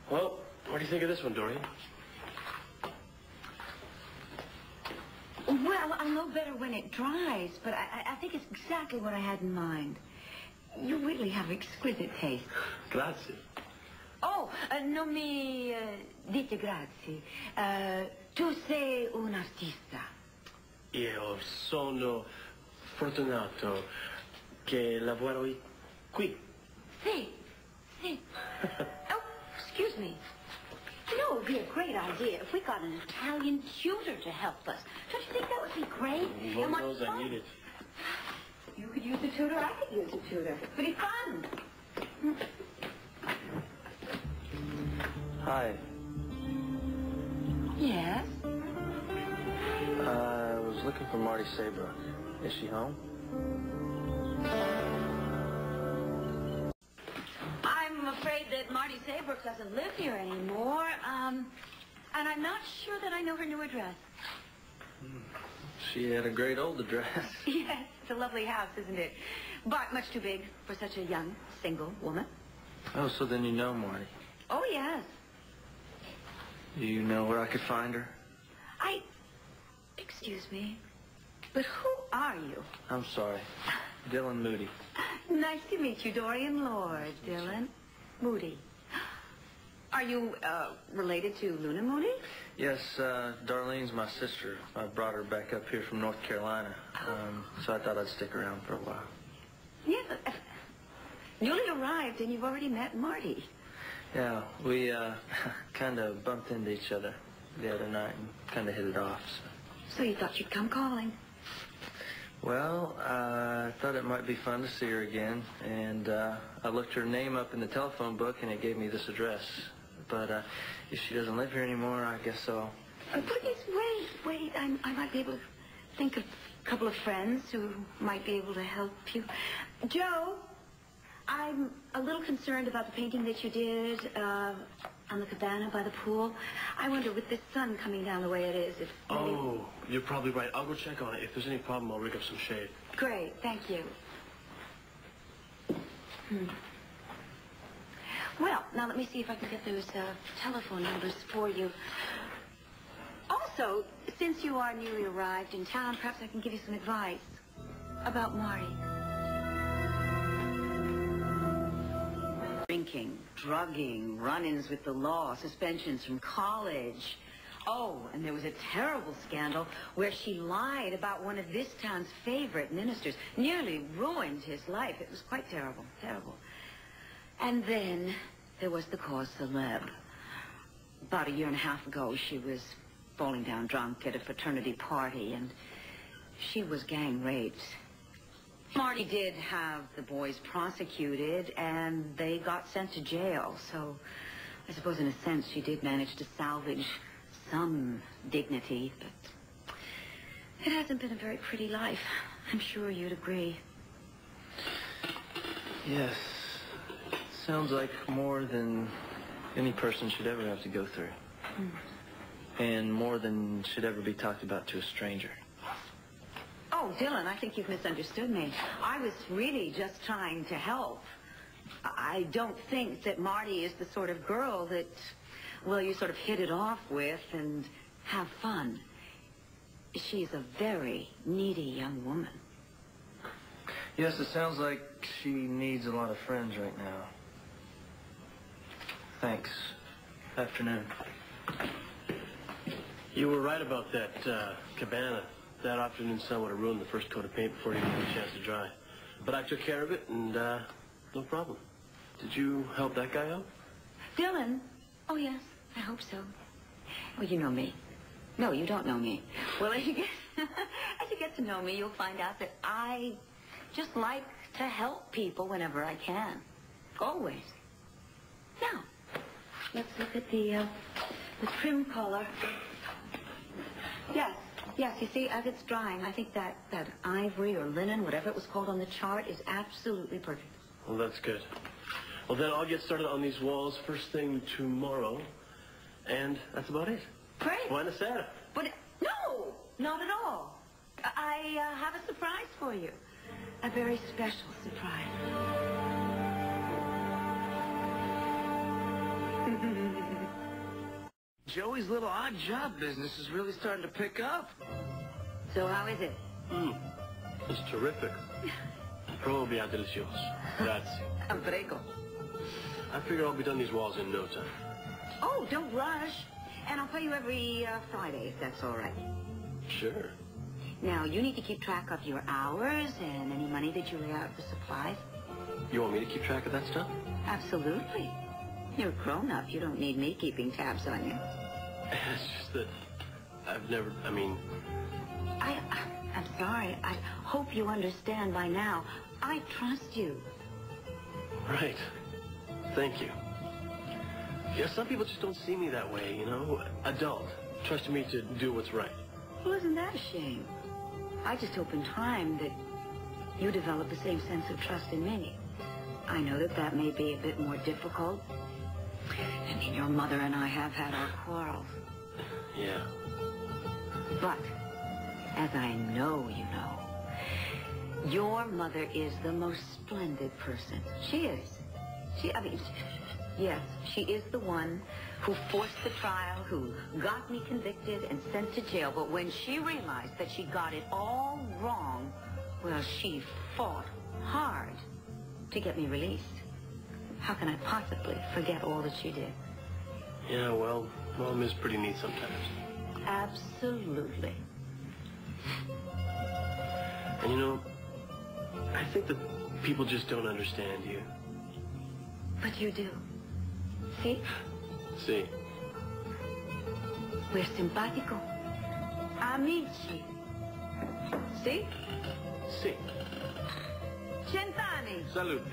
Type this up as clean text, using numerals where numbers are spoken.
Well, what do you think of this one, Dorian? Well, I'll know better when it dries, but I think it's exactly what I had in mind. You really have exquisite taste. Grazie. Oh, non mi dite grazie. Tu sei un artista. Io sono fortunato che lavoro qui. Sì, sì. Oh, excuse me. You know, it would be a great idea if we got an Italian tutor to help us. Don't you think that would be great? Lord knows I need it. You could use a tutor, I could use a tutor. Pretty fun. Hi. Yes? I was looking for Marty Saybrook. Is she home? I'm afraid that Marty Saybrook doesn't live here anymore. And I'm not sure that I know her new address. She had a great old address. Yes, it's a lovely house, isn't it? But much too big for such a young, single woman. Oh, so then you know Marty. Oh, yes. Do you know where I could find her? Excuse me, but who are you? I'm sorry. Dylan Moody. Nice to meet you, Dorian Lord, Dylan Moody. Are you, related to Luna Moody? Yes, Darlene's my sister. I brought her back up here from North Carolina. So I thought I'd stick around for a while. Yeah, newly arrived and you've already met Marty. Yeah, we, kind of bumped into each other the other night and kind of hit it off, So you thought you'd come calling? Well, I thought it might be fun to see her again, and I looked her name up in the telephone book, and it gave me this address. But if she doesn't live here anymore, I guess so. Please, wait. I might be able to think of a couple of friends who might be able to help you. Joe, I'm a little concerned about the painting that you did on the cabana by the pool. I wonder, with the sun coming down the way it is, if maybe... Oh, you're probably right. I'll go check on it. If there's any problem, I'll rig up some shade. Great, thank you. Well, now let me see if I can get those telephone numbers for you. Also, since you are newly arrived in town, perhaps I can give you some advice about Marty. Drinking, drugging, run-ins with the law, suspensions from college. Oh, and there was a terrible scandal where she lied about one of this town's favorite ministers. Nearly ruined his life. It was quite terrible, terrible. And then there was the cause célèbre. About a year and a half ago, she was falling down drunk at a fraternity party, and she was gang raped. Marty did have the boys prosecuted, and they got sent to jail. So I suppose in a sense she did manage to salvage some dignity, but it hasn't been a very pretty life. I'm sure you'd agree. Yes. Sounds like more than any person should ever have to go through. And more than should ever be talked about to a stranger. Oh, Dylan, I think you've misunderstood me. I was really just trying to help. I don't think that Marty is the sort of girl that, well, you sort of hit it off with and have fun. She's a very needy young woman. Yes, it sounds like she needs a lot of friends right now. Thanks. Afternoon. You were right about that cabana. That afternoon sun would have ruined the first coat of paint before it even had a chance to dry. But I took care of it, and no problem. Did you help that guy out? Dylan? Oh, yes, I hope so. Well, you know me. No, you don't know me. Well, as you get to know me, you'll find out that I just like to help people whenever I can. Always. Now, let's look at the trim color. Yes, you see, as it's drying, I think that ivory or linen, whatever it was called on the chart, is absolutely perfect. Well, that's good. Well, then I'll get started on these walls first thing tomorrow, and that's about it. Great. Buona sera. But, no, not at all. I have a surprise for you. a very special surprise. Joey's little odd job business is really starting to pick up. So how is it? It's terrific. Probably delicioso. Grazie. Prego. I figure I'll be done these walls in no time. Oh, don't rush. And I'll pay you every Friday, if that's all right. Sure. Now, you need to keep track of your hours and any money that you lay out for supplies. You want me to keep track of that stuff? Absolutely. You're a grown-up. You don't need me keeping tabs on you. It's just that I've never, I'm sorry. I hope you understand by now. I trust you. Right. Thank you. Yeah, some people just don't see me that way, you know? Adult. Trusting me to do what's right. Well, isn't that a shame? I just hope in time that you develop the same sense of trust in me. I know that may be a bit more difficult. I mean, your mother and I have had our quarrels. Yeah. But, as I know you know, your mother is the most splendid person. She is. Yes, she is the one who forced the trial, who got me convicted and sent to jail. But when she realized that she got it all wrong, well, she fought hard to get me released. How can I possibly forget all that she did? Yeah, well, Mom is pretty neat sometimes. Absolutely. And you know, I think that people just don't understand you. But you do. See? See. We're simpatico. Amici. See? See. Cent'anni. Salute.